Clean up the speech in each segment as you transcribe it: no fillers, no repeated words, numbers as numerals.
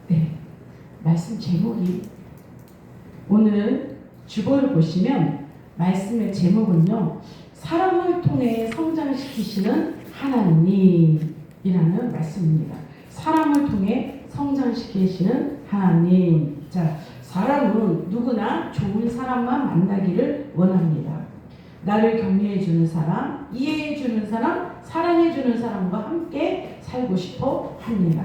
네, 말씀 제목이 오늘 주보를 보시면 말씀의 제목은요, 사람을 통해 성장시키시는 하나님이라는 말씀입니다. 사람을 통해 성장시키시는 하나님. 자, 사람은 누구나 좋은 사람만 만나기를 원합니다. 나를 격려해주는 사람, 이해해주는 사람, 사랑해주는 사람과 함께 살고 싶어 합니다.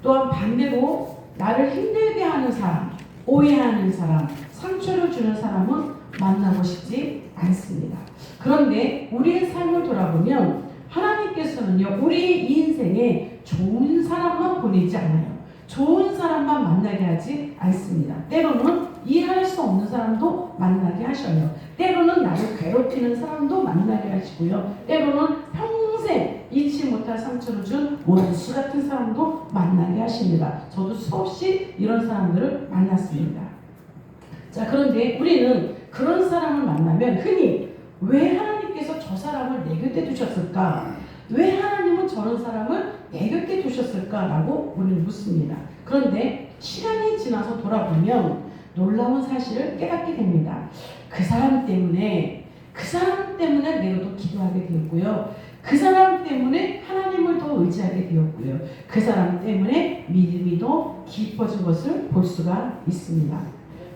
또한 반대로 나를 힘들게 하는 사람, 오해하는 사람, 상처를 주는 사람은 만나고 싶지 않습니다. 그런데 우리의 삶을 돌아보면 하나님께서는요, 우리 인생에 좋은 사람만 보내지 않아요. 좋은 사람만 만나게 하지 않습니다. 때로는 이해할 수 없는 사람도 만나게 하셔요. 때로는 나를 괴롭히는 사람도 만나게 하시고요. 때로는 평생 잊지 못할 상처를 준 원수 같은 사람도 만나게 하십니다. 저도 수없이 이런 사람들을 만났습니다. 자, 그런데 우리는 그런 사람을 만나면 흔히 왜 하나님께서 저 사람을 내 곁에 두셨을까? 왜 하나님은 저런 사람을 내 곁에 두셨을까라고 우리는 묻습니다. 그런데 시간이 지나서 돌아보면 놀라운 사실을 깨닫게 됩니다. 그 사람 때문에 내가 더 기도하게 되었고요. 그 사람 때문에 하나님을 더 의지하게 되었고요. 그 사람 때문에 믿음이 더 깊어진 것을 볼 수가 있습니다.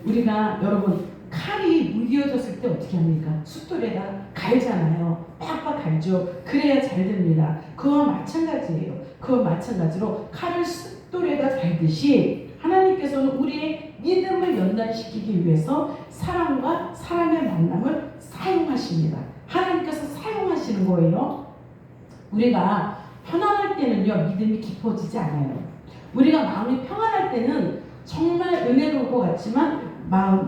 우리가 여러분 칼이 무디어졌을 때 어떻게 합니까? 숫돌에다 갈잖아요. 빡빡 갈죠. 그래야 잘 됩니다. 그와 마찬가지예요. 그와 마찬가지로 칼을 숫돌에다 갈듯이 하나님께서는 우리의 믿음을 연단시키기 위해서 사람과 사람의 만남을 사용하십니다. 하나님께서 사용하시는 거예요. 우리가 편안할 때는요, 믿음이 깊어지지 않아요. 우리가 마음이 평안할 때는 정말 은혜로울 것 같지만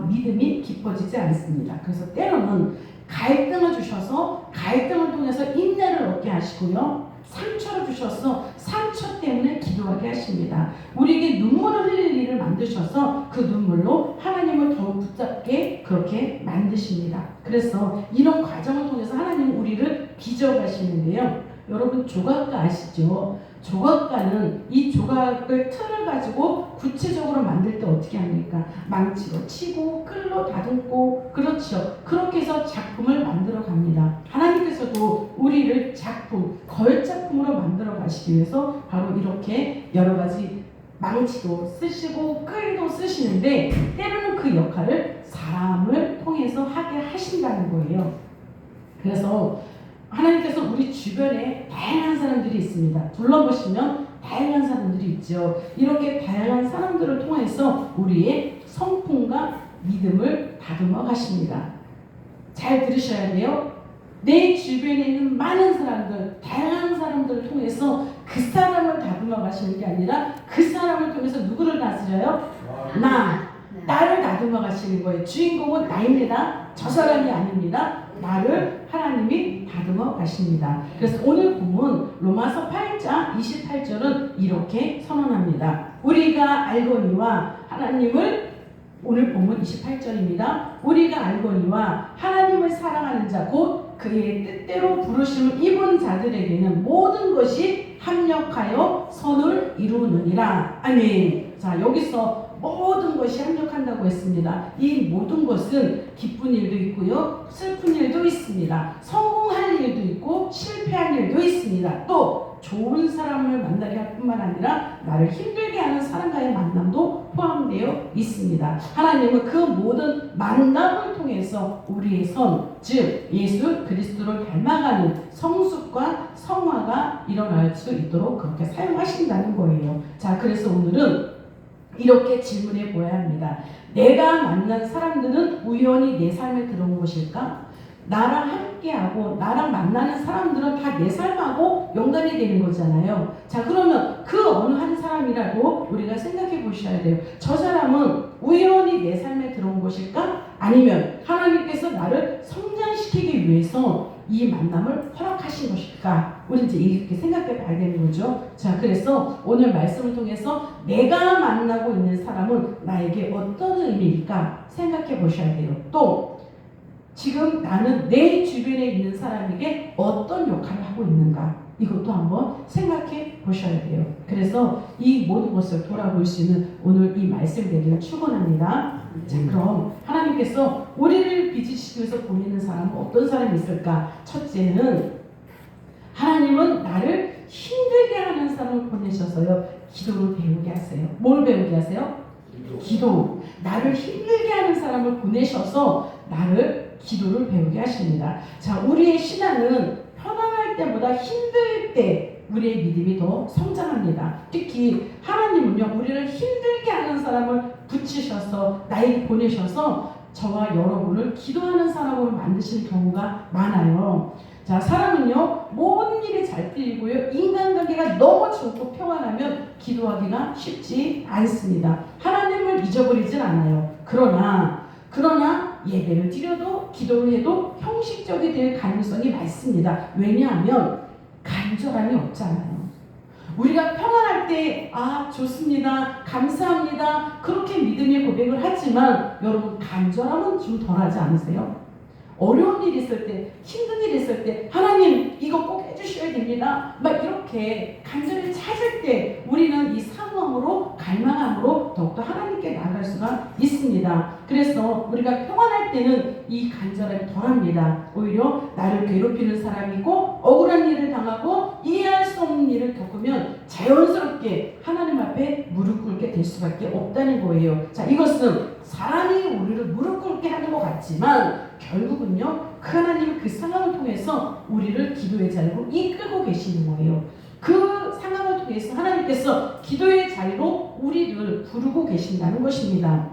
믿음이 깊어지지 않습니다. 그래서 때로는 갈등을 주셔서 갈등을 통해서 인내를 얻게 하시고요. 상처를 주셔서 상처 때문에 기도하게 하십니다. 우리에게 눈물을 흘릴 일을 만드셔서 그 눈물로 하나님을 더욱 붙잡게 그렇게 만드십니다. 그래서 이런 과정을 통해서 하나님은 우리를 빚어가시는데요. 여러분 조각가 아시죠? 조각가는 이 조각을 틀을 가지고 구체적으로 만들 때 어떻게 합니까? 망치로 치고 끌로 다듬고 그렇죠. 그렇게 해서 작품을 만들어 갑니다. 하나님께서도 우리를 작품, 걸작품으로 만들어 가시기 위해서 바로 이렇게 여러 가지 망치도 쓰시고 끌도 쓰시는데 때로는 그 역할을 사람을 통해서 하게 하신다는 거예요. 그래서 하나님께서 우리 주변에 다양한 사람들이 있습니다. 둘러보시면 다양한 사람들이 있죠. 이렇게 다양한 사람들을 통해서 우리의 성품과 믿음을 다듬어 가십니다. 잘 들으셔야 돼요. 내 주변에 있는 많은 사람들, 다양한 사람들을 통해서 그 사람을 다듬어 가시는 게 아니라 그 사람을 통해서 누구를 다스려요? 나를 다듬어 가시는 거예요. 주인공은 나입니다. 저 사람이 아닙니다. 나를 하나님이 다듬어 가십니다. 그래서 오늘 본문 로마서 8장 28절은 이렇게 선언합니다. 우리가 알거니와 하나님을 오늘 본문 28절입니다. 우리가 알거니와 하나님을 사랑하는 자 곧 그의 뜻대로 부르심을 입은 자들에게는 모든 것이 합력하여 선을 이루느니라. 아멘. 자, 여기서 모든 것이 합력한다고 했습니다. 이 모든 것은 기쁜 일도 있고요, 슬픈 일도 있습니다. 성공할 일도 있고 실패할 일도 있습니다. 또 좋은 사람을 만나게 할 뿐만 아니라 나를 힘들게 하는 사람과의 만남도 포함되어 있습니다. 하나님은 그 모든 만남을 통해서 우리의 선, 즉 예수 그리스도를 닮아가는 성숙과 성화가 일어날 수 있도록 그렇게 사용하신다는 거예요. 자, 그래서 오늘은 이렇게 질문해 보아야 합니다. 내가 만난 사람들은 우연히 내 삶에 들어온 것일까? 나랑 함께하고 나랑 만나는 사람들은 다 내 삶하고 연관이 되는 거잖아요. 자, 그러면 그 어느 한 사람이라도 우리가 생각해 보셔야 돼요. 저 사람은 우연히 내 삶에 들어온 것일까? 아니면 하나님께서 나를 성장시키기 위해서 이 만남을 허락하신 것일까? 우리 이제 이렇게 생각해 봐야 되는 거죠. 자, 그래서 오늘 말씀을 통해서 내가 만나고 있는 사람은 나에게 어떤 의미일까 생각해 보셔야 돼요. 또 지금 나는 내 주변에 있는 사람에게 어떤 역할을 하고 있는가? 이것도 한번 생각해 보셔야 돼요. 그래서 이 모든 것을 돌아볼 수 있는 오늘 이 말씀 되기를 축원합니다. 자, 그럼 하나님께서 우리를 빚으시기 위해서 보내는 사람은 어떤 사람이 있을까? 첫째는 하나님은 나를 힘들게 하는 사람을 보내셔서요, 기도를 배우게 하세요. 뭘 배우게 하세요? 기도. 나를 힘들게 하는 사람을 보내셔서 나를 기도를 배우게 하십니다. 자, 우리의 신앙은 편안할 때보다 힘들 때 우리의 믿음이 더 성장합니다. 특히 하나님은요, 우리를 힘들게 하는 사람을 붙이셔서 나에게 보내셔서 저와 여러분을 기도하는 사람으로 만드시는 경우가 많아요. 자, 사람은요, 모든 일이 잘 풀리고요, 인간관계가 너무 좋고 평안하면 기도하기가 쉽지 않습니다. 하나님을 잊어버리진 않아요. 그러나 예배를 드려도 기도를 해도 형식적이 될 가능성이 많습니다. 왜냐하면 간절함이 없잖아요. 우리가 평안할 때 좋습니다, 감사합니다, 그렇게 믿음의 고백을 하지만 여러분, 간절함은 좀 덜하지 않으세요? 어려운 일이 있을 때, 힘든 일이 있을 때 하나님 이거 꼭 해주셔야 됩니다, 막 이렇게 간절히 찾을 때 우리는 이 상황으로, 갈망함으로 더욱더 하나님께 나아갈 수가 있습니다. 그래서 우리가 평안할 때는 이 간절함이 덜합니다. 오히려 나를 괴롭히는 사람이 있고 억울한 일을 당하고 이해할 수 없는 일을 겪으면 자연스럽게 하나님 앞에 무릎 꿇게 될 수밖에 없다는 거예요. 자, 이것은 사람이 우리를 무릎 꿇게 하는 것 같지만 결국은요, 그 하나님은 그 상황을 통해서 우리를 기도의 자리로 이끌고 계시는 거예요. 그 상황을 통해서 하나님께서 기도의 자리로 우리를 부르고 계신다는 것입니다.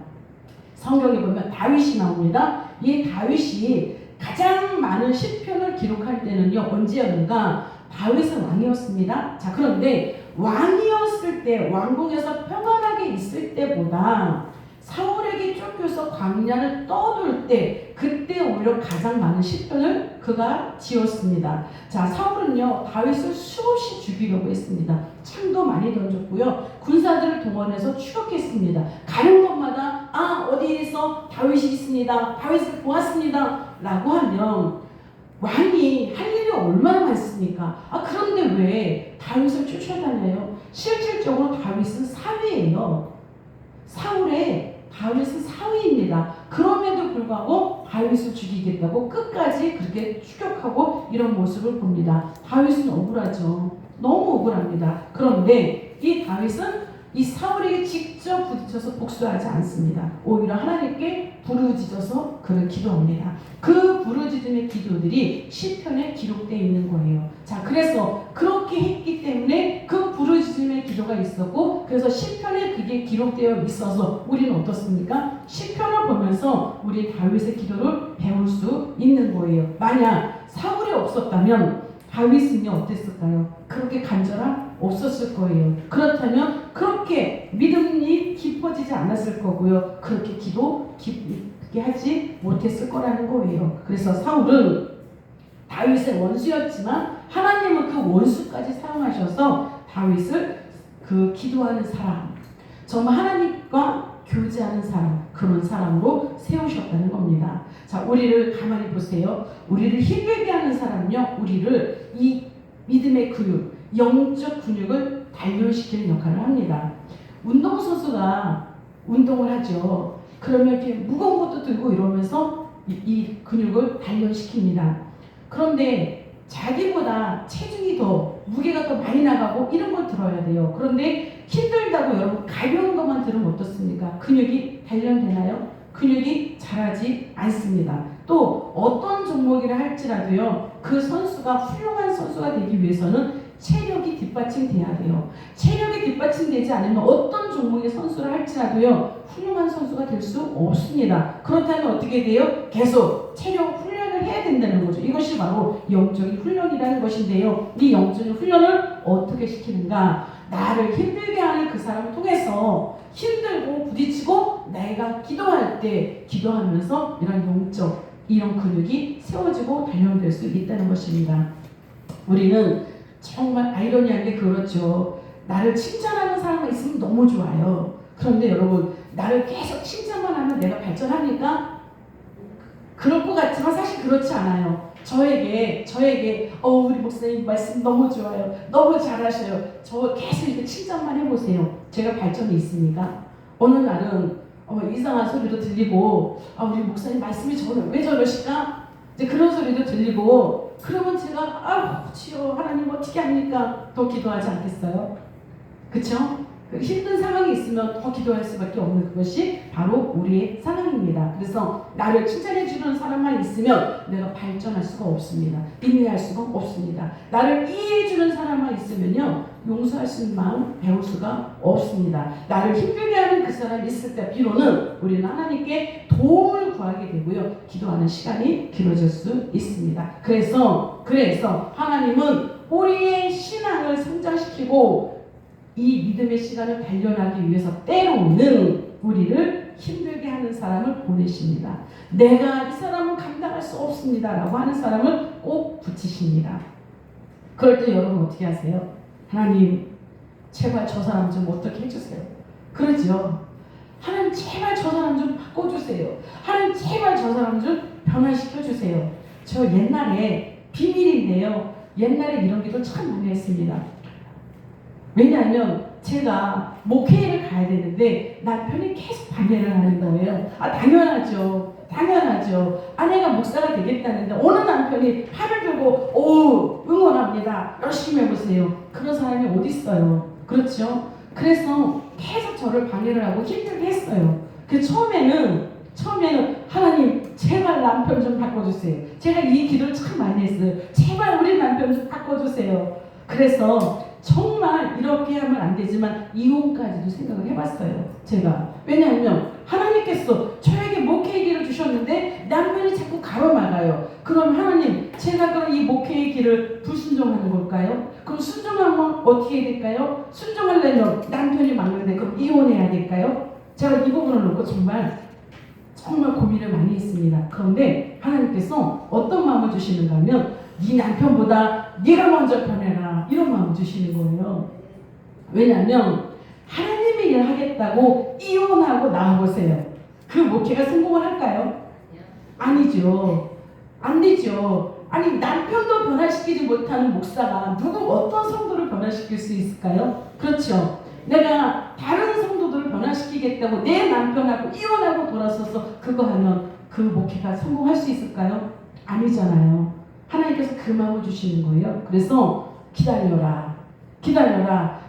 성경에 보면 다윗이 나옵니다. 이 다윗이 가장 많은 시편을 기록할 때는요, 언제였는가? 다윗은 왕이었습니다. 자, 그런데 왕이었을 때, 왕궁에서 평안하게 있을 때보다 사울에게 쫓겨서 광야를 떠돌 때, 그때 오히려 가장 많은 시편을 그가 지었습니다. 자, 사울은요, 다윗을 수없이 죽이려고 했습니다. 창도 많이 던졌고요, 군사들을 동원해서 추격했습니다. 가는 곳마다 어디에서 다윗이 있습니다, 다윗을 보았습니다 라고 하면 왕이 할 일이 얼마나 많습니까? 그런데 왜 다윗을 쫓아다녀요? 실질적으로 다윗은 사위예요. 다윗은 사위입니다. 그럼에도 불구하고 다윗을 죽이겠다고 끝까지 그렇게 추격하고 이런 모습을 봅니다. 다윗은 억울하죠. 너무 억울합니다. 그런데 이 다윗은 이 사울에게 직접 부딪혀서 복수하지 않습니다. 오히려 하나님께 부르짖어서 그를 기도합니다. 그 부르짖음의 기도들이 시편에 기록되어 있는 거예요. 자, 그래서 그렇게 했기 때문에 그 부르짖음의 기도가 있었고, 그래서 시편에 그게 기록되어 있어서 우리는 어떻습니까? 시편을 보면서 우리 다윗의 기도를 배울 수 있는 거예요. 만약 사울이 없었다면 다윗은요, 어땠을까요? 그렇게 간절함 없었을 거예요. 그렇다면 그렇게 믿음이 깊어지지 않았을 거고요, 그렇게 기도 깊게 하지 못했을 거라는 거예요. 그래서 사울은 다윗의 원수였지만 하나님은 그 원수까지 사용하셔서 다윗을 그 기도하는 사람, 정말 하나님과 교제하는 사람, 그런 사람으로 세우셨다는 겁니다. 자, 우리를 가만히 보세요. 우리를 힘들게 하는 사람은요, 우리를 이 믿음의 근육, 영적 근육을 단련시키는 역할을 합니다. 운동선수가 운동을 하죠. 그러면 이렇게 무거운 것도 들고 이러면서 이 근육을 단련시킵니다. 그런데 자기보다 체중이 더, 무게가 더 많이 나가고 이런 걸 들어야 돼요. 그런데 힘들다고 여러분 가벼운 것만 들으면 어떻습니까? 근육이 단련되나요? 근육이 자라지 않습니다. 또 어떤 종목이라 할지라도요, 그 선수가 훌륭한 선수가 되기 위해서는 체력이 뒷받침돼야 돼요. 체력이 뒷받침되지 않으면 어떤 종목의 선수를 할지라도요, 훌륭한 선수가 될 수 없습니다. 그렇다면 어떻게 돼요? 계속 체력 훈련을 해야 된다는 거죠. 이것이 바로 영적인 훈련이라는 것인데요, 이 영적인 훈련을 어떻게 시키는가? 나를 힘들게 하는 그 사람을 통해서 힘들고 부딪히고 내가 기도할 때 기도하면서 이런 근육이 세워지고 단련될 수 있다는 것입니다. 우리는 정말 아이러니한 게 그렇죠. 나를 칭찬하는 사람이 있으면 너무 좋아요. 그런데 여러분, 나를 계속 칭찬만 하면 내가 발전합니까? 그럴 것 같지만 사실 그렇지 않아요. 저에게 우리 목사님 말씀 너무 좋아요. 너무 잘하셔요. 저 계속 이렇게 칭찬만 해보세요. 제가 발전이 있습니까? 어느 날은 이상한 소리도 들리고 우리 목사님 말씀이 왜 저러실까? 이제 그런 소리도 들리고 그러면 제가 주여 하나님 어떻게 합니까? 더 기도하지 않겠어요? 그쵸? 힘든 상황이 있으면 더 기도할 수밖에 없는 그것이 바로 우리의 상황입니다. 그래서 나를 칭찬해 주는 사람만 있으면 내가 발전할 수가 없습니다. 인내할 수가 없습니다. 나를 이해해 주는 사람만 있으면요 용서할 수 있는 마음 배울 수가 없습니다. 나를 힘들게 하는 그 사람이 있을 때 비로는 우리는 하나님께 도움을 구하게 되고요 기도하는 시간이 길어질 수 있습니다. 그래서 하나님은 우리의 신앙을 성장시키고 이 믿음의 시간을 단련하기 위해서 때로는 우리를 힘들게 하는 사람을 보내십니다. 내가 이 사람은 감당할 수 없습니다 라고 하는 사람을 꼭 붙이십니다. 그럴 때 여러분 어떻게 하세요? 하나님 제발 저 사람 좀 어떻게 해주세요. 그러죠. 하나님 제발 저 사람 좀 바꿔주세요. 하나님 제발 저 사람 좀 변화시켜주세요. 저 옛날에 비밀인데요 옛날에 이런 기도 참 많이 했습니다. 왜냐하면 제가 목회를 가야 되는데 남편이 계속 방해를 하는 거예요. 당연하죠. 아내가 목사가 되겠다는데 어느 남편이 팔을 들고 응원합니다. 열심히 해보세요. 그런 사람이 어디 있어요. 그렇죠? 그래서 계속 저를 방해를 하고 힘들게 했어요. 처음에는 하나님 제발 남편 좀 바꿔주세요. 제가 이 기도를 참 많이 했어요. 제발 우리 남편 좀 바꿔주세요. 그래서 정말 이렇게 하면 안 되지만 이혼까지도 생각을 해봤어요. 제가. 왜냐하면 하나님께서 저에게 목회의 길을 주셨는데 남편이 자꾸 가로막아요. 그럼 하나님 제가 그럼 이 목회의 길을 불순종하는 걸까요? 그럼 순종하면 어떻게 해야 될까요? 순종하려면 남편이 막는데 그럼 이혼해야 될까요? 제가 이 부분을 놓고 정말 고민을 많이 했습니다. 그런데 하나님께서 어떤 마음을 주시는가 하면 네 남편보다 네가 먼저 변해라 이런 마음을 주시는 거예요. 왜냐하면 하나님의 일을 하겠다고 이혼하고 나와보세요. 그 목회가 성공을 할까요? 아니죠. 안 되죠. 아니 남편도 변화시키지 못하는 목사가 어떤 성도를 변화시킬 수 있을까요? 그렇죠. 내가 다른 성도들을 변화시키겠다고 내 남편하고 이혼하고 돌아서서 그거 하면 그 목회가 성공할 수 있을까요? 아니잖아요. 하나님께서 그 마음을 주시는 거예요. 그래서 기다려라.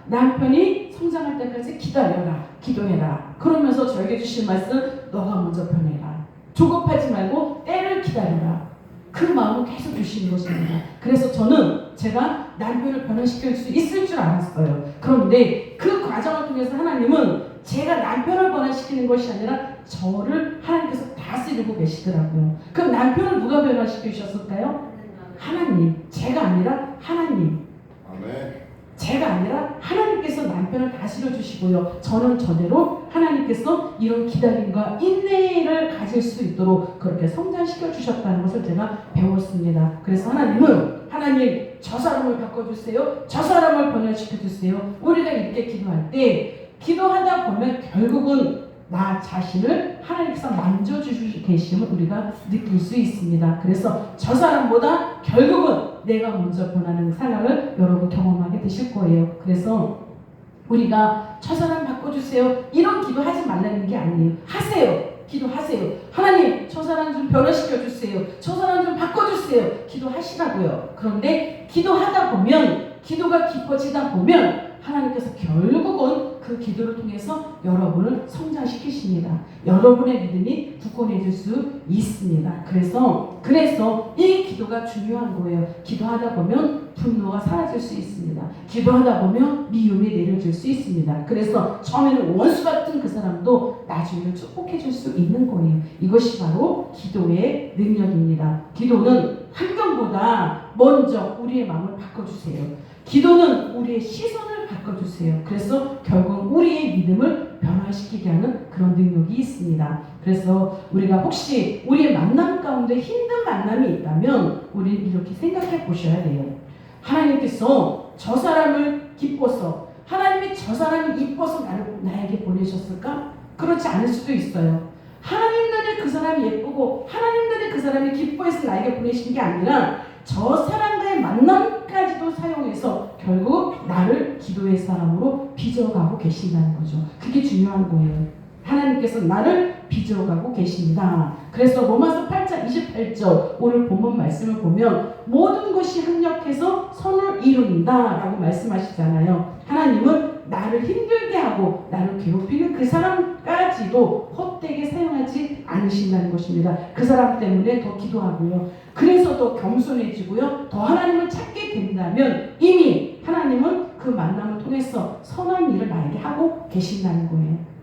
남편이 성장할 때까지 기다려라. 기도해라. 그러면서 저에게 주신 말씀 너가 먼저 변해라. 조급하지 말고 때를 기다려라. 그 마음을 계속 주시는 것입니다. 그래서 저는 제가 남편을 변화시킬 수 있을 줄 알았어요. 그런데 그 과정을 통해서 하나님은 제가 남편을 변화시키는 것이 아니라 저를 하나님께서 다스리고 계시더라고요. 그럼 남편을 누가 변화시키셨을까요? 하나님. 제가 아니라 하나님. 아멘. 제가 아니라 하나님께서 남편을 다스려 주시고요. 저는 저대로 하나님께서 이런 기다림과 인내를 가질 수 있도록 그렇게 성장시켜 주셨다는 것을 제가 배웠습니다. 그래서 하나님 저 사람을 바꿔주세요. 저 사람을 변화시켜 주세요. 우리가 이렇게 기도할 때 기도하다 보면 결국은 나 자신을 하나님께서 만져주시고 계심을 우리가 느낄 수 있습니다. 그래서 저 사람보다 결국은 내가 먼저 변하는 상황을 여러분 경험하게 되실 거예요. 그래서 우리가 저 사람 바꿔주세요 이런 기도하지 말라는 게 아니에요. 하세요. 기도하세요. 하나님 저 사람 좀 변화시켜 주세요. 저 사람 좀 바꿔주세요. 기도하시라고요. 그런데 기도하다 보면 기도가 깊어지다 보면 하나님께서 결국은 그 기도를 통해서 여러분을 성장시키십니다. 여러분의 믿음이 굳건해질 수 있습니다. 그래서 이 기도가 중요한 거예요. 기도하다 보면 분노가 사라질 수 있습니다. 기도하다 보면 미움이 내려질 수 있습니다. 그래서 처음에는 원수 같은 그 사람도 나중에 축복해 줄 수 있는 거예요. 이것이 바로 기도의 능력입니다. 기도는 환경보다 먼저 우리의 마음을 바꿔주세요. 기도는 우리의 시선을 바꿔주세요. 그래서 결국 우리의 믿음을 변화시키게 하는 그런 능력이 있습니다. 그래서 우리가 혹시 우리의 만남 가운데 힘든 만남이 있다면 우리는 이렇게 생각해 보셔야 돼요. 하나님께서 저 사람을 기뻐서 하나님이 저 사람이 이뻐서 나에게 보내셨을까? 그렇지 않을 수도 있어요. 하나님 눈에 그 사람이 예쁘고 하나님 눈에 그 사람이 기뻐해서 나에게 보내신 게 아니라 저 사람과의 만남까지도 사용해서 결국 나를 기도의 사람으로 빚어가고 계신다는 거죠. 그게 중요한 거예요. 하나님께서 나를 빚어가고 계십니다. 그래서 로마서 8장 28절 오늘 본문 말씀을 보면 모든 것이 합력해서 선을 이룬다 라고 말씀하시잖아요. 하나님은 나를 힘들게 하고 나를 괴롭히는 그 사람까지도 헛되게 사용하지 않으신다는 것입니다. 그 사람 때문에 더 기도하고요. 그래서 더 겸손해지고요. 더 하나님을 찾게 된다면 이미 하나님은 그 만남을 통해서 선한 일을 나에게 하고 계신다는 거예요.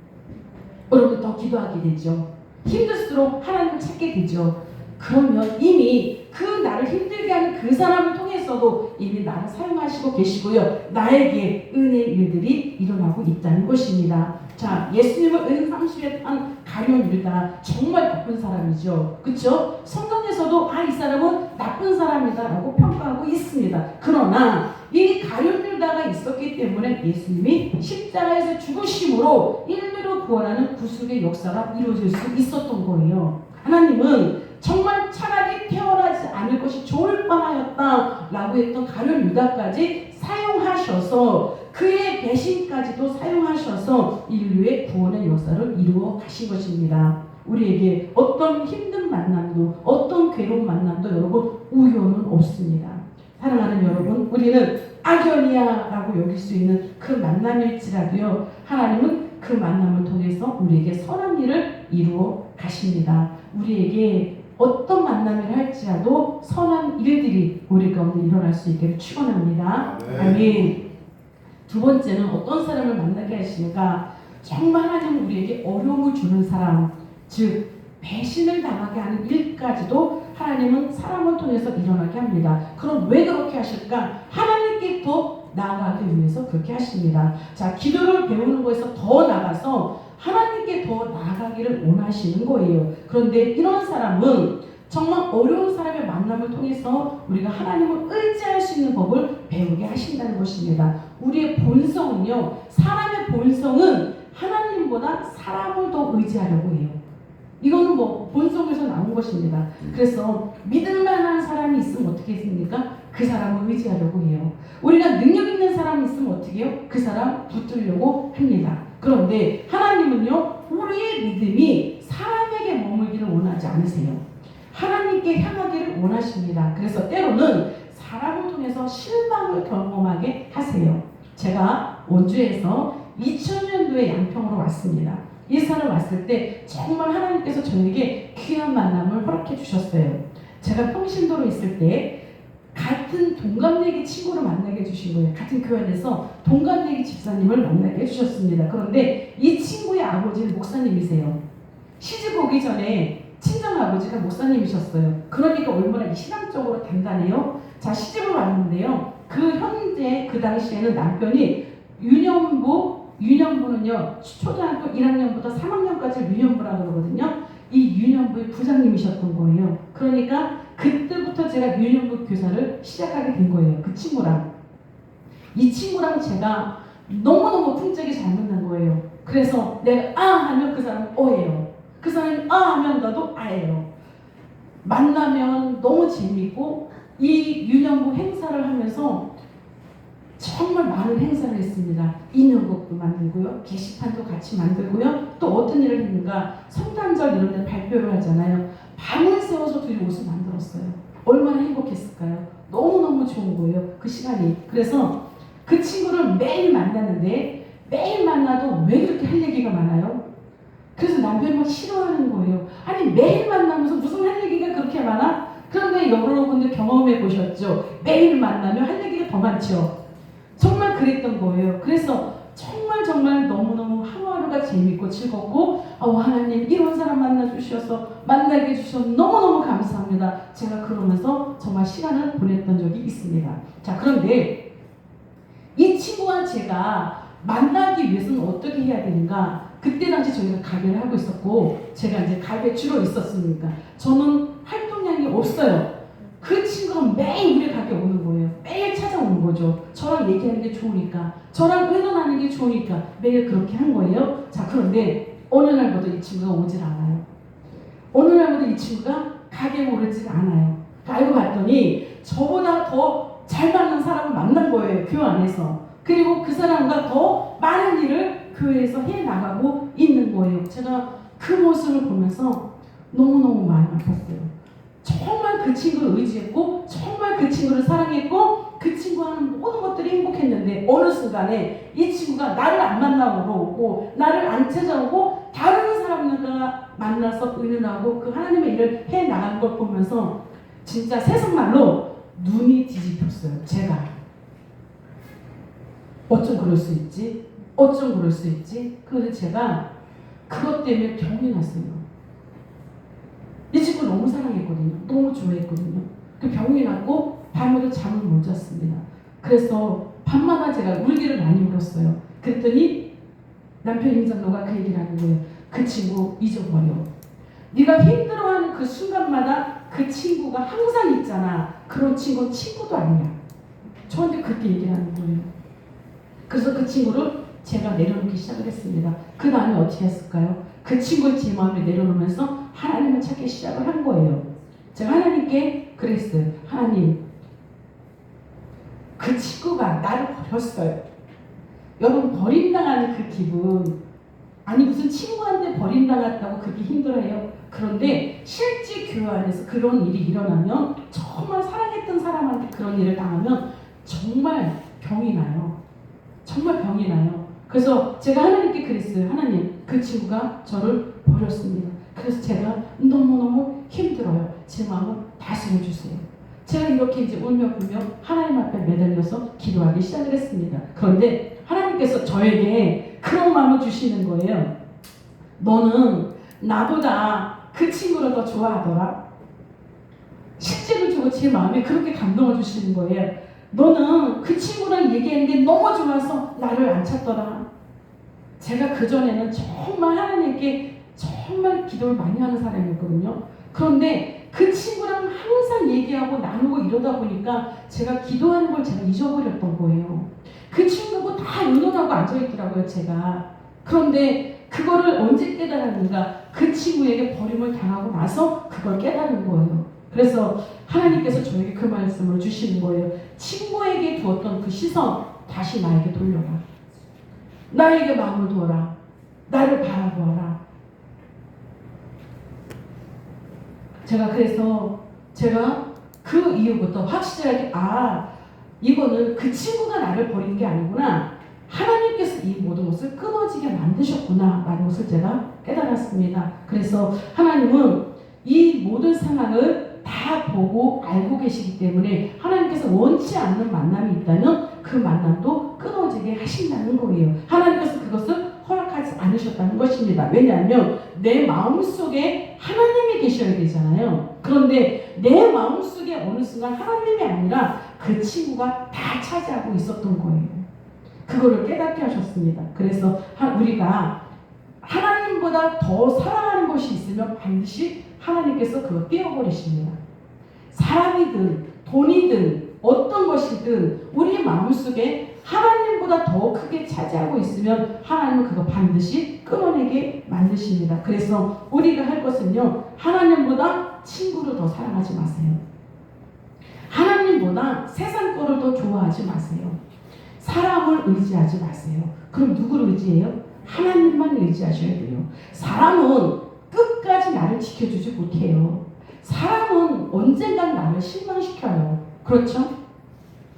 여러분 더 기도하게 되죠. 힘들수록 하나님을 찾게 되죠. 그러면 이미 그 나를 힘들게 하는 그 사람을 통해서도 이미 나를 사용하시고 계시고요. 나에게 은혜의 일들이 일어나고 있다는 것입니다. 자, 예수님을 은30에 탄 가룟 유다 정말 나쁜 사람이죠. 그렇죠? 성경에서도 이 사람은 나쁜 사람이다 라고 평가하고 있습니다. 그러나 이 가룟 유다가 있었기 때문에 예수님이 십자가에서 죽으심으로 인류를 구원하는 구속의 역사가 이루어질 수 있었던 거예요. 하나님은 정말 차라리 태어나지 않을 것이 좋을 뻔하였다 라고 했던 가룟 유다까지 사용하셔서 그의 배신까지도 사용하셔서 인류의 구원의 역사를 이루어 가신 것입니다. 우리에게 어떤 힘든 만남도 어떤 괴로운 만남도 여러분 우연은 없습니다. 사랑하는 여러분, 우리는 악연이야 라고 여길 수 있는 그 만남일지라도요, 하나님은 그 만남을 통해서 우리에게 선한 일을 이루어 가십니다. 우리에게 어떤 만남을 할지라도 선한 일들이 우리 가운데 일어날 수 있기를 축원합니다. 아멘. 두 번째는 어떤 사람을 만나게 하시는가? 정말 하나님 우리에게 어려움을 주는 사람, 즉 배신을 당하게 하는 일까지도 하나님은 사람을 통해서 일어나게 합니다. 그럼 왜 그렇게 하실까? 하나님께 더 나아가기 위해서 그렇게 하십니다. 자, 기도를 배우는 것에서 더 나가서 하나님께 더 나아가기를 원하시는 거예요. 그런데 이런 사람은 정말 어려운 사람의 만남을 통해서 우리가 하나님을 의지할 수 있는 법을 배우게 하신다는 것입니다. 우리의 본성은요, 사람의 본성은 하나님보다 사람을 더 의지하려고 해요. 이거는 본성에서 나온 것입니다. 그래서 믿을 만한 사람이 있으면 어떻게 했습니까? 그 사람을 의지하려고 해요. 우리가 능력 있는 사람이 있으면 어떻게 해요? 그 사람 붙들려고 합니다. 그런데 하나님은요, 우리의 믿음이 사람에게 머물기를 원하지 않으세요. 하나님께 향하기를 원하십니다. 그래서 때로는 사람을 통해서 실망을 경험하게 하세요. 제가 원주에서 2000년도에 양평으로 왔습니다. 이사를 왔을 때 정말 하나님께서 저에게 귀한 만남을 허락해 주셨어요. 제가 평신도로 있을 때 같은 동갑내기 친구를 만나게 해주신 거예요. 같은 교회 안에서 동갑내기 집사님을 만나게 해주셨습니다. 그런데 이 친구의 아버지는 목사님이세요. 시집 오기 전에 친정아버지가 목사님이셨어요. 그러니까 얼마나 신앙적으로 단단해요. 자, 시집을 왔는데요. 현재 그 당시에는 남편이 유년부는요, 초등학교 1학년부터 3학년까지 유년부라고 그러거든요. 이 유년부의 부장님이셨던 거예요. 그러니까 그때부터 제가 유년부 교사를 시작하게 된 거예요. 그 친구랑. 이 친구랑 제가 너무너무 풍짝이 잘 맞는 거예요. 그래서 내가 하면 그 사람은 어예요. 그 사람이 하면 나도 아예요. 만나면 너무 재밌고 이 유년부 행사를 하면서 정말 많은 행사를 했습니다. 인연곡도 만들고요. 게시판도 같이 만들고요. 또 어떤 일을 했는가? 성탄절 이런 데 발표를 하잖아요. 밤을 새워서 둘이 옷을 만들었어요. 얼마나 행복했을까요? 너무너무 좋은 거예요. 그 시간이. 그래서 그 친구를 매일 만나는데 매일 만나도 왜 그렇게 할 얘기가 많아요? 그래서 남편이 막 싫어하는 거예요. 아니 매일 만나면서 무슨 할 얘기가 그렇게 많아? 그런데 여러분들 경험해 보셨죠? 매일 만나면 할 얘기가 더 많죠. 정말 그랬던 거예요. 그래서 정말 너무너무 하루하루가 재밌고 즐겁고 하나님 이런 사람 만나게 해주셔서 너무너무 감사합니다. 제가 그러면서 정말 시간을 보냈던 적이 있습니다. 자, 그런데 이 친구와 제가 만나기 위해서는 어떻게 해야 되는가? 그때 당시 저희가 가게를 하고 있었고 제가 이제 가게에 주로 있었으니까 저는 활동량이 없어요. 그 친구가 매일 우리 가게 오는 거예요. 매일 찾아오는 거죠. 저랑 얘기하는 게 좋으니까, 저랑 의논하는 게 좋으니까 매일 그렇게 한 거예요. 자, 그런데 어느 날부터 이 친구가 오질 않아요. 어느 날부터 이 친구가 가게 오르지 않아요. 알고 봤더니 저보다 더 잘 맞는 사람을 만난 거예요. 교회 안에서. 그리고 그 사람과 더 많은 일을 교회에서 해나가고 있는 거예요. 제가 그 모습을 보면서 너무너무 많이 아팠어요. 정말 그 친구를 의지했고 정말 그 친구를 사랑했고 그 친구와 하는 모든 것들이 행복했는데 어느 순간에 이 친구가 나를 안 만나러 오고 나를 안 찾아오고 다른 사람들과 만나서 의논하고 그 하나님의 일을 해나가는 걸 보면서 진짜 세상말로 눈이 뒤집혔어요. 제가 어쩜 그럴 수 있지? 어쩜 그럴 수 있지? 그런데 제가 그것 때문에 병이 났어요. 이 친구 너무 사랑했거든요. 너무 좋아했거든요. 그 병이 났고 밤에도 잠을 못 잤습니다. 그래서 밤마다 제가 울기를 많이 울었어요. 그랬더니 남편 임장로가 그 얘기를 하는 거예요. 그 친구 잊어버려. 네가 힘들어하는 그 순간마다 그 친구가 항상 있잖아. 그런 친구는 친구도 아니야. 저한테 그렇게 얘기를 하는 거예요. 그래서 그 친구를 제가 내려놓기 시작을 했습니다. 그 다음에 어떻게 했을까요? 그 친구를 제 마음에 내려놓으면서 하나님을 찾기 시작을 한 거예요. 제가 하나님께 그랬어요. 하나님, 그 친구가 나를 버렸어요. 여러분, 버림당하는 그 기분, 아니 무슨 친구한테 버림당했다고 그렇게 힘들어해요. 그런데 실제 교회 안에서 그런 일이 일어나면 정말 사랑했던 사람한테 그런 일을 당하면 정말 병이 나요. 정말 병이 나요. 그래서 제가 하나님께 그랬어요. 하나님, 그 친구가 저를 버렸습니다. 그래서 제가 너무너무 힘들어요. 제 마음을 다스려 주세요. 제가 이렇게 이제 울며 불며 하나님 앞에 매달려서 기도하기 시작을 했습니다. 그런데 하나님께서 저에게 그런 마음을 주시는 거예요. 너는 나보다 그 친구를 더 좋아하더라. 실제로 주고 제 마음에 그렇게 감동을 주시는 거예요. 너는 그 친구랑 얘기하는 게 너무 좋아서 나를 안 찾더라. 제가 그전에는 정말 하나님께 정말 기도를 많이 하는 사람이었거든요. 그런데 그 친구랑 항상 얘기하고 나누고 이러다 보니까 제가 기도하는 걸 제가 잊어버렸던 거예요. 그 친구고 다 의논하고 앉아있더라고요, 제가. 그런데 그거를 언제 깨달았는가? 그 친구에게 버림을 당하고 나서 그걸 깨달은 거예요. 그래서 하나님께서 저에게 그 말씀을 주시는 거예요. 친구에게 두었던 그 시선 다시 나에게 돌려라. 나에게 마음을 두어라. 나를 바라보아라. 제가 그래서 제가 그 이후부터 확실하게 이거는 그 친구가 나를 버린 게 아니구나. 하나님께서 이 모든 것을 끊어지게 만드셨구나 라는 것을 제가 깨달았습니다. 그래서 하나님은 이 모든 상황을 다 보고 알고 계시기 때문에 하나님께서 원치 않는 만남이 있다면 그 만남도 끊어지게 하신다는 거예요. 하나님께서 그것을 허락하지 않으셨다는 것입니다. 왜냐하면 내 마음속에 하나님이 계셔야 되잖아요. 그런데 내 마음속에 어느 순간 하나님이 아니라 그 친구가 다 차지하고 있었던 거예요. 그거를 깨닫게 하셨습니다. 그래서 우리가 하나님보다 더 사랑하는 것이 있으면 반드시 하나님께서 그거 떼어버리십니다. 사람이든 돈이든 어떤 것이든 우리 마음속에 하나님보다 더 크게 차지하고 있으면 하나님은 그거 반드시 끊어내게 만드십니다. 그래서 우리가 할 것은요, 하나님보다 친구를 더 사랑하지 마세요. 하나님보다 세상 거를 더 좋아하지 마세요. 사람을 의지하지 마세요. 그럼 누구를 의지해요? 하나님만 의지하셔야 돼요. 사람은 끝까지 나를 지켜주지 못해요. 사람은 언젠간 나를 실망시켜요. 그렇죠?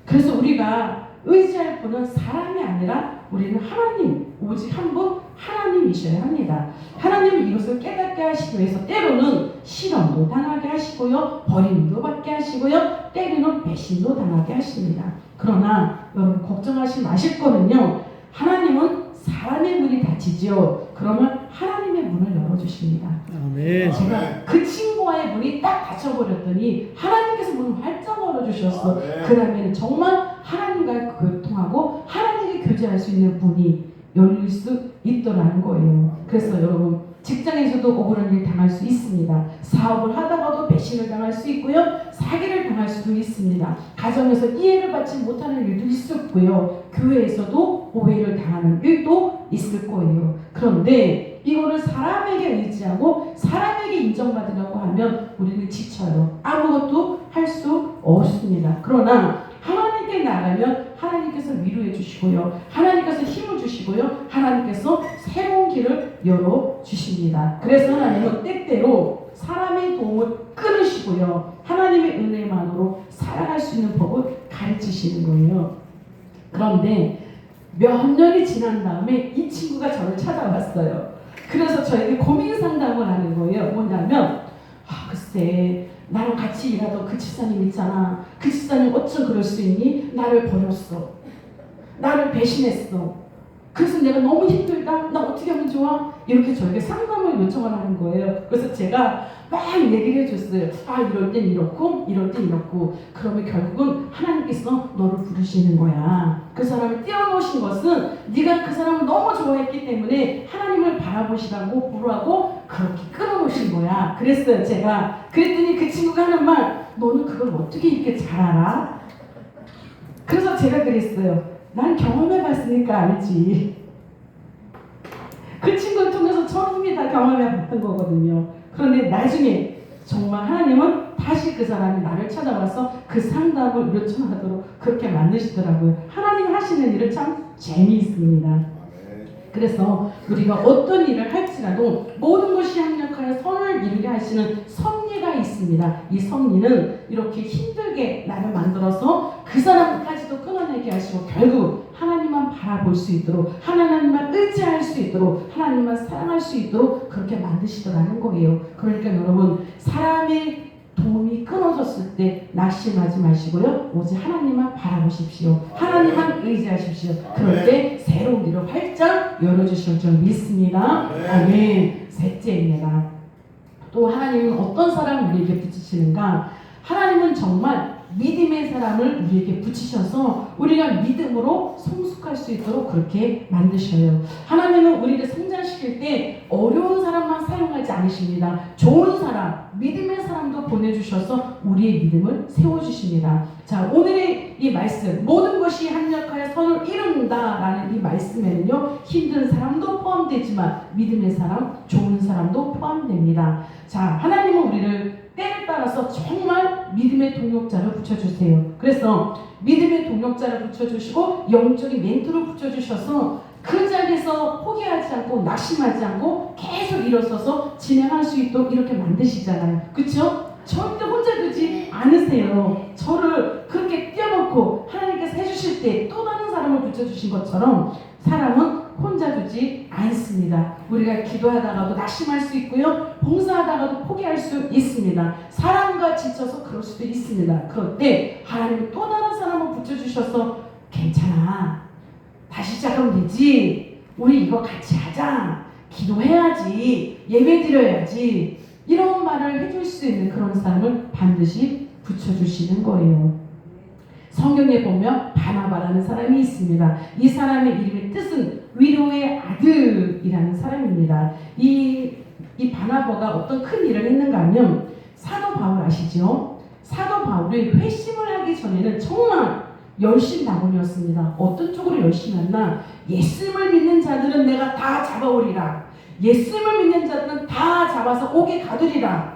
그래서 우리가 의지할 분은 사람이 아니라 우리는 하나님, 오직 한 분 하나님이셔야 합니다. 하나님은 이것을 깨닫게 하시기 위해서 때로는 실험도 당하게 하시고요, 버림도 받게 하시고요, 때로는 배신도 당하게 하십니다. 그러나 여러분 걱정하지 마실 거는요, 하나님은 사람의 문이 닫히죠. 그러면 하나님의 문을 열어주십니다. 아멘. 제가 그 친구와의 문이 딱 닫혀버렸더니 하나님께서 문을 활짝 열어주셨어. 그 다음에는 정말 하나님과 교통하고 하나님께 교제할 수 있는 문이 열릴 수 있더라는 거예요. 그래서 여러분 직장에서도 억울한 일 당할 수 있습니다. 사업을 하다가도 배신을 당할 수 있고요, 사기를 당할 수도 있습니다. 가정에서 이해를 받지 못하는 일도 있었고요, 교회에서도 오해를 당하는 일도 있을 거예요. 그런데 이거를 사람에게 의지하고 사람에게 인정받으려고 하면 우리는 지쳐요. 아무것도 할 수 없습니다. 그러나 하나님께 나가면 하나님께서 위로해 주시고요. 하나님께서 힘을 주시고요. 하나님께서 새로운 길을 열어 주십니다. 그래서 하나님은 때때로 사람의 도움을 끊으시고요. 하나님의 은혜만으로 살아갈 수 있는 법을 가르치시는 거예요. 그런데 몇 년이 지난 다음에 이 친구가 저를 찾아왔어요. 그래서 저에게 고민 상담을 하는 거예요. 뭐냐면 글쎄 나랑 같이 일하던 그 집사님 있잖아. 그 집사님 어쩜 그럴 수 있니? 나를 버렸어. 나를 배신했어. 그래서 내가 너무 힘들다. 나 어떻게 하면 좋아? 이렇게 저에게 상담을 요청을 하는 거예요. 그래서 제가 막 얘기를 해줬어요. 이럴 땐 이렇고 이럴 땐 이렇고. 그러면 결국은 하나님께서 너를 부르시는 거야. 그 사람을 띄워놓으신 것은 네가 그 사람을 너무 좋아했기 때문에 하나님을 바라보시라고 부르라고 그렇게 끌어놓으신 거야. 그랬어요 제가. 그랬더니 그 친구가 하는 말, 너는 그걸 어떻게 이렇게 잘 알아? 그래서 제가 그랬어요. 난 경험해봤으니까 알지. 그 친구를 통해서 저는 이미 다 경험해봤던 거거든요. 그런데 나중에 정말 하나님은 다시 그 사람이 나를 찾아와서 그 상담을 요청하도록 그렇게 만드시더라고요. 하나님 하시는 일은 참 재미있습니다. 그래서 우리가 어떤 일을 할지라도 모든 것이 합력하여 선을 이루게 하시는 섭리가 있습니다. 이 섭리는 이렇게 힘들게 나를 만들어서 그 사람까지도 끊어내게 하시고 결국 하나님만 바라볼 수 있도록 하나님만 의지할 수 있도록 하나님만 사랑할 수 있도록 그렇게 만드시더라는 거예요. 그러니까 여러분 사람의 도움이 끊어졌을 때 낙심하지 마시고요. 오직 하나님만 바라보십시오. 하나님만 의지하십시오. 그럴 때 새로운 길을 활짝 열어주실 줄 믿습니다. 아멘. 셋째입니다. 또 하나님은 어떤 사람을 우리에게 붙이시는가? 하나님은 정말 믿음의 사람을 우리에게 붙이셔서 우리가 믿음으로 성숙할 수 있도록 그렇게 만드셔요. 하나님은 우리를 성장시킬 때 어려운 사람만 사용하지 않으십니다. 좋은 사람, 믿음의 사람도 보내주셔서 우리의 믿음을 세워주십니다. 자, 오늘의 이 말씀, 모든 것이 합력하여 선을 이룬다라는 이 말씀에는요, 힘든 사람도 포함되지만 믿음의 사람, 좋은 사람도 포함됩니다. 자, 하나님은 우리를 때에 따라서 정말 믿음의 동역자를 붙여주세요. 그래서 믿음의 동역자를 붙여주시고 영적인 멘토를 붙여주셔서 그 자리에서 포기하지 않고 낙심하지 않고 계속 일어서서 진행할 수 있도록 이렇게 만드시잖아요. 그렇죠? 절대 혼자 두지 않으세요. 저를 그렇게 띄워놓고 하나님께서 해주실 때 또 다른 사람을 붙여주신 것처럼 사람은 혼자 두지 않습니다. 우리가 기도하다가도 낙심할 수 있고요. 봉사하다가도 포기할 수 있습니다. 사람과 지쳐서 그럴 수도 있습니다. 그럴 때 하나님은 또 다른 사람을 붙여주셔서 괜찮아. 다시 시작하면 되지. 우리 이거 같이 하자. 기도해야지. 예배 드려야지. 이런 말을 해줄 수 있는 그런 사람을 반드시 붙여주시는 거예요. 성경에 보면 바나바라는 사람이 있습니다. 이 사람의 이름의 뜻은 위로의 아들이라는 사람입니다. 이 바나바가 어떤 큰 일을 했는가 하면 사도 바울 아시죠? 사도 바울이 회심을 하기 전에는 정말 열심당원이었습니다. 어떤 쪽으로 열심히 했나? 예수님을 믿는 자들은 내가 다 잡아오리라. 예수님을 믿는 자들은 다 잡아서 옥에 가두리라.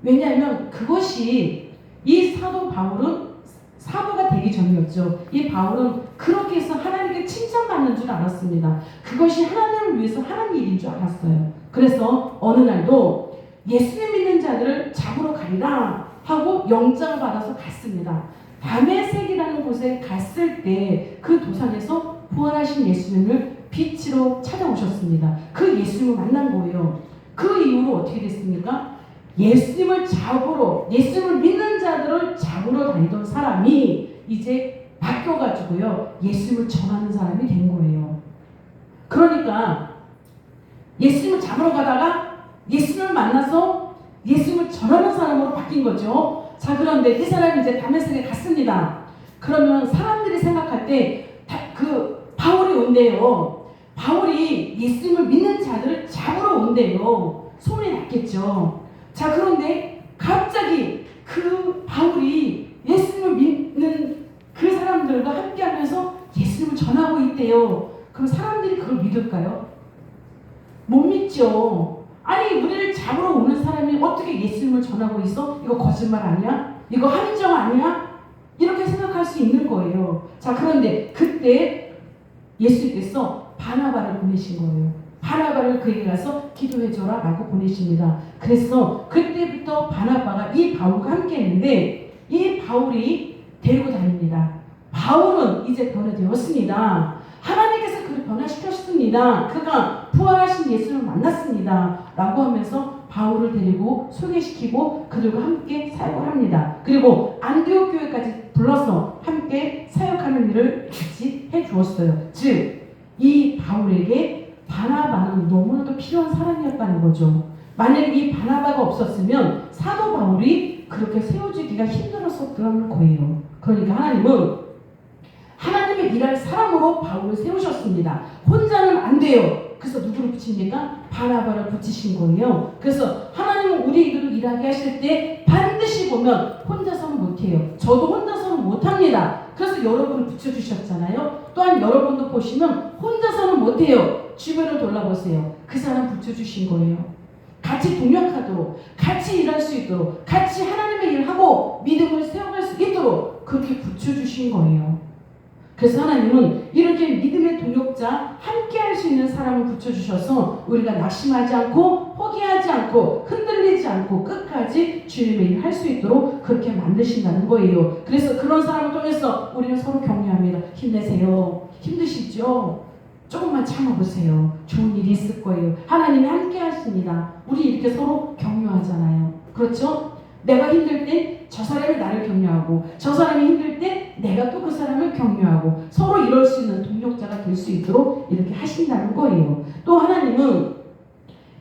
왜냐하면 그것이 이 사도 바울은 사도가 되기 전이었죠. 이 바울은 그렇게 해서 하나님께 칭찬받는 줄 알았습니다. 그것이 하나님을 위해서 하는 일인 줄 알았어요. 그래서 어느 날도 예수님 믿는 자들을 잡으러 가리라 하고 영장을 받아서 갔습니다. 다메섹이라는 곳에 갔을 때 그 도상에서 부활하신 예수님을 빛으로 찾아오셨습니다. 그 예수님을 만난 거예요. 그 이후로 어떻게 됐습니까? 예수님을 잡으러, 예수님을 믿는 자들을 잡으러 다니던 사람이 이제 바뀌어가지고요, 예수님을 전하는 사람이 된 거예요. 그러니까 예수님을 잡으러 가다가 예수님을 만나서 예수님을 전하는 사람으로 바뀐 거죠. 자, 그런데 이 사람이 이제 다메섹에 갔습니다. 그러면 사람들이 생각할 때 바울이 온대요. 바울이 예수님을 믿는 자들을 잡으러 온대요. 소문이 났겠죠. 자, 그런데 갑자기 그 바울이 예수님을 믿는 그 사람들과 함께하면서 예수님을 전하고 있대요. 그럼 사람들이 그걸 믿을까요? 못 믿죠. 아니 우리를 잡으러 오는 사람이 어떻게 예수님을 전하고 있어? 이거 거짓말 아니야? 이거 함정 아니야? 이렇게 생각할 수 있는 거예요. 자, 그런데 그때 예수님께서 바나바를 보내신 거예요. 바나바를 그에게 가서 기도해줘라 라고 보내십니다. 그래서 그때부터 바나바가 이 바울과 함께 했는데 이 바울이 데리고 다닙니다. 바울은 이제 변화되었습니다. 하나님께서 그를 변화시켰습니다. 그가 부활하신 예수를 만났습니다. 라고 하면서 바울을 데리고 소개시키고 그들과 함께 사역을 합니다. 그리고 안디옥 교회까지 불러서 함께 사역하는 일을 같이 해주었어요. 즉, 이 바울에게 바나바는 너무나도 필요한 사람이었다는 거죠. 만약에 이 바나바가 없었으면 사도 바울이 그렇게 세워지기가 힘들었었던 거예요. 그러니까 하나님은 하나님의 일할 사람으로 바울을 세우셨습니다. 혼자는 안 돼요. 그래서 누구를 붙입니까? 바나바를 붙이신 거예요. 그래서 하나님은 우리에게도 일하게 하실 때 반드시 보면 혼자서는 못해요. 저도 혼자서는 못합니다. 그래서 여러분을 붙여주셨잖아요. 또한 여러분도 보시면 혼자서는 못해요. 주변을 돌아보세요. 그 사람 붙여주신 거예요. 같이 동역하도록, 같이 일할 수 있도록, 같이 하나님의 일을 하고 믿음을 세워갈 수 있도록 그렇게 붙여주신 거예요. 그래서 하나님은 이렇게 믿음의 동역자, 함께 할 수 있는 사람을 붙여주셔서 우리가 낙심하지 않고 포기하지 않고 흔들리지 않고 끝까지 주님의 일을 할 수 있도록 그렇게 만드신다는 거예요. 그래서 그런 사람을 통해서 우리는 서로 격려합니다. 힘내세요. 힘드시죠? 조금만 참아보세요. 좋은 일이 있을 거예요. 하나님이 함께 하십니다. 우리 이렇게 서로 격려하잖아요. 그렇죠? 내가 힘들 때 저 사람이 나를 격려하고 저 사람이 힘들 때 내가 또 그 사람을 격려하고 서로 이럴 수 있는 동력자가 될 수 있도록 이렇게 하신다는 거예요. 또 하나님은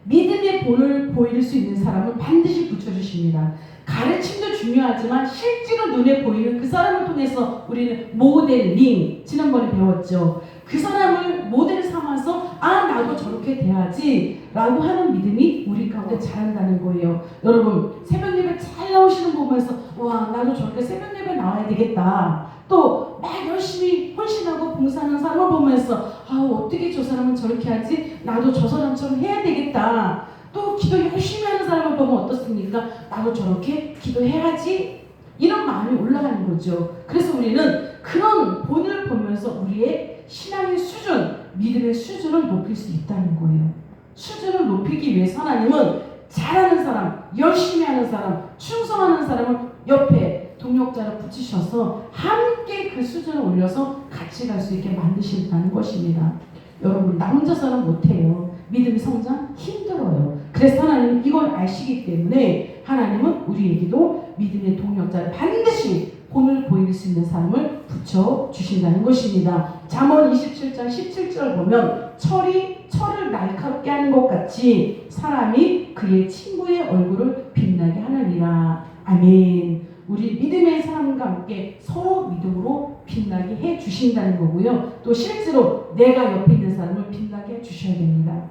믿음의 본을 보일 수 있는 사람을 반드시 붙여주십니다. 가르침도 중요하지만 실제로 눈에 보이는 그 사람을 통해서 우리는 모델링, 지난번에 배웠죠. 그 사람을 모델 삼아서 나도 저렇게 돼야지 라고 하는 믿음이 우리 가운데 자란다는 거예요. 여러분 새벽 예배 잘 나오시는 거 보면서 와 나도 저렇게 새벽 예배 나와야 되겠다. 또 막 열심히 헌신하고 봉사하는 사람을 보면서 어떻게 저 사람은 저렇게 하지? 나도 저 사람처럼 해야 되겠다. 또 기도 열심히 하는 사람을 보면 어떻습니까? 나도 저렇게 기도해야지. 이런 마음이 올라가는 거죠. 그래서 우리는 그런 본을 보면서 우리의 신앙의 수준, 믿음의 수준을 높일 수 있다는 거예요. 수준을 높이기 위해서 하나님은 잘하는 사람, 열심히 하는 사람, 충성하는 사람을 옆에 동역자를 붙이셔서 함께 그 수준을 올려서 같이 갈 수 있게 만드신다는 것입니다. 여러분 나 혼자서는 못해요. 믿음의 성장 힘들어요. 그래서 하나님은 이걸 아시기 때문에 하나님은 우리에게도 믿음의 동역자를 반드시 본을 보일 수 있는 사람을 붙여주신다는 것입니다. 잠언 27장 17절 보면 철을 날카롭게 하는 것 같이 사람이 그의 친구의 얼굴을 빛나게 하느니라. 아멘. 우리 믿음의 사람과 함께 서로 믿음으로 빛나게 해주신다는 거고요. 또 실제로 내가 옆에 있는 사람을 빛나게 해주셔야 됩니다.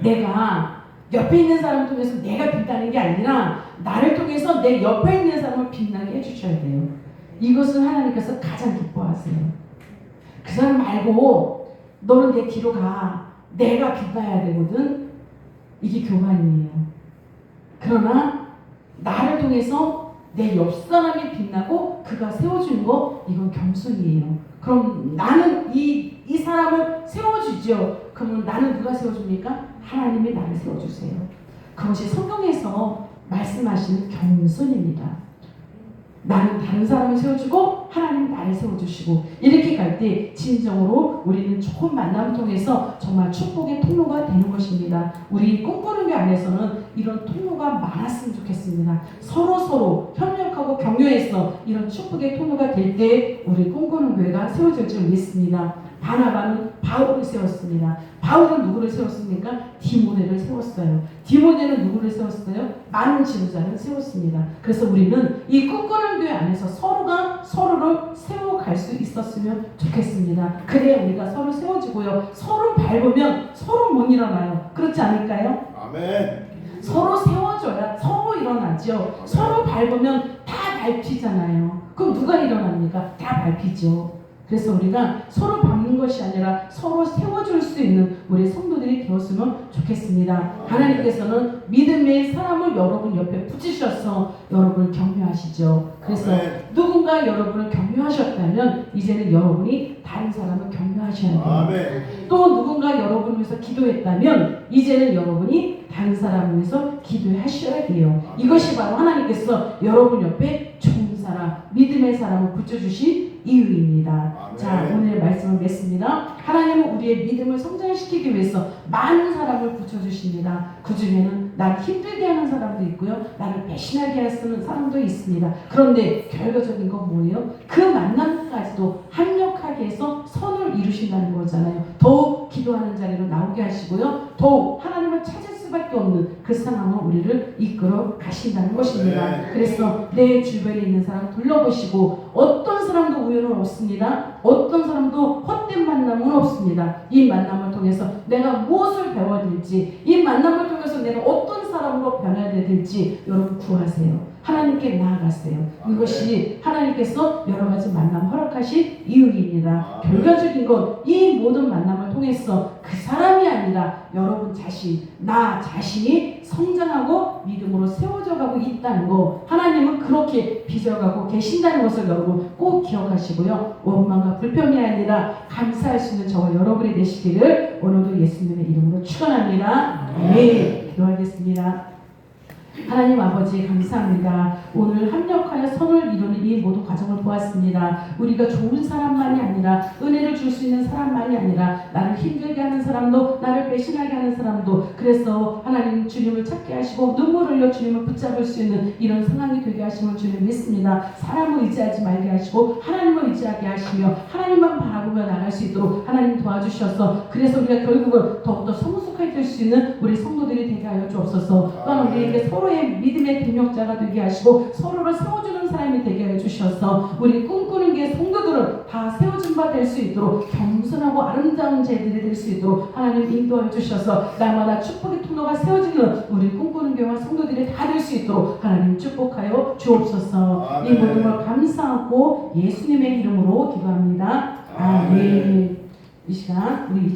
내가 옆에 있는 사람을 통해서 내가 빛나는 게 아니라 나를 통해서 내 옆에 있는 사람을 빛나게 해주셔야 돼요. 이것을 하나님께서 가장 기뻐하세요. 그 사람 말고 너는 내 뒤로 가. 내가 빛나야 되거든. 이게 교만이에요. 그러나 나를 통해서 내 옆 사람이 빛나고 그가 세워주는 거 이건 겸손이에요. 그럼 나는 이 사람을 세워주죠. 그러면 나는 누가 세워줍니까? 하나님이 나를 세워주세요. 그것이 성경에서 말씀하시는 겸손입니다. 나는 다른 사람을 세워주고 하나님 나를 세워주시고 이렇게 갈 때 진정으로 우리는 좋은 만남을 통해서 정말 축복의 통로가 되는 것입니다. 우리 꿈꾸는 교 안에서는 이런 통로가 많았으면 좋겠습니다. 서로 협력하고 격려해서 이런 축복의 통로가 될 때 우리 꿈꾸는 교회가 세워질 줄 믿습니다. 바나바는 바울을 세웠습니다. 바울은 누구를 세웠습니까? 디모데를 세웠어요. 디모데는 누구를 세웠어요? 많은 지도자를 세웠습니다. 그래서 우리는 이 꿈꾸는 교회 안에서 서로가 서로를 세워갈 수 있었으면 좋겠습니다. 그래야 우리가 서로 세워지고요. 서로 밟으면 서로 못 일어나요. 그렇지 않을까요? 아멘. 서로 세워줘야 서로 일어나죠. 서로 밟으면 다 밟히잖아요. 그럼 누가 일어납니까? 다 밟히죠. 그래서 우리가 서로 밟는 것이 아니라 서로 세워줄 수 있는 우리 성도들이 되었으면 좋겠습니다. 하나님께서는 믿음의 사람을 여러분 옆에 붙이셔서 여러분을 격려하시죠. 그래서 누군가 여러분을 격려하셨다면 이제는 여러분이 다른 사람을 격려하셔야 돼요. 또 누군가 여러분을 위해서 기도했다면 이제는 여러분이 다른 사람을 위해서 기도하셔야 돼요. 이것이 바로 하나님께서 여러분 옆에 좋은 사람, 믿음의 사람을 붙여주신 이유입니다. 자, 오늘 말씀을 맺습니다. 하나님은 우리의 믿음을 성장시키기 위해서 많은 사람을 붙여주십니다. 그 중에는 나를 힘들게 하는 사람도 있고요, 나를 배신하게 하는 사람도 있습니다. 그런데 결과적인 건 뭐예요? 그 만남까지도 합력하게 해서 선을 이루신다는 거잖아요. 더욱 기도하는 자리로 나오게 하시고요, 더욱 하나님을 찾을 수밖에 없는 그 상황을 우리를 이끌어 가신다는 것입니다. 그래서 내 주변에 있는 사람 둘러보시고, 어떤 사람도 우연은 없습니다. 어떤 사람도 헛된 만남은 없습니다. 이 만남을 통해서 내가 무엇을 배워야 될지, 이 만남을 통해서 내가 어떤 사람으로 변해야 될지 여러분 구하세요. 하나님께 나아가세요. 이것이 하나님께서 여러 가지 만남 허락하신 이유입니다. 결과적인 건 이 모든 만남을 통해서 그 사람이 아니라 여러분 자신, 나 자신이 성장하고 믿음으로 세워져 가고 있다는 거, 하나님은 그렇게 빚어가고 계신다는 것을 여러분 꼭 기억하시고요. 원망과 불평이 아니라 감사할 수 있는 저와 여러분이 되시기를 오늘도 예수님의 이름으로 축원합니다. 네, 기도하겠습니다. 하나님 아버지 감사합니다. 오늘 합력하여 선을 이루는 이 모든 과정을 보았습니다. 우리가 좋은 사람만이 아니라, 은혜를 줄 수 있는 사람만이 아니라, 나를 힘들게 하는 사람도, 나를 배신하게 하는 사람도, 그래서 하나님 주님을 찾게 하시고 눈물 흘려 주님을 붙잡을 수 있는 이런 상황이 되게 하심을 주님 믿습니다. 사람을 의지하지 말게 하시고 하나님을 의지하게 하시며 하나님만 바라보며 나갈 수 있도록 하나님 도와주셔서, 그래서 우리가 결국은 더욱더 성숙하게 될 수 있는 우리 성도들이 되게 하여 주옵소서. 또한 우리에게 서로의 믿음의 동력자가 되게 하시고 서로를 세워주는 사람이 되게 하여 주셔서 우리 꿈꾸는 게 성도들은 다 세워진 바 될 수 있도록 겸손하고 아름다운 제들이 될 수 있도록 하나님 인도하여 주셔서 날마다 축복의 통로가 세워지는 우리 꿈꾸는 교회와 성도들이 다 될 수 있도록 하나님 축복하여 주옵소서. 이 모든 걸 감사하고 예수님의 이름으로 기도합니다. 아멘. 이 시간 우리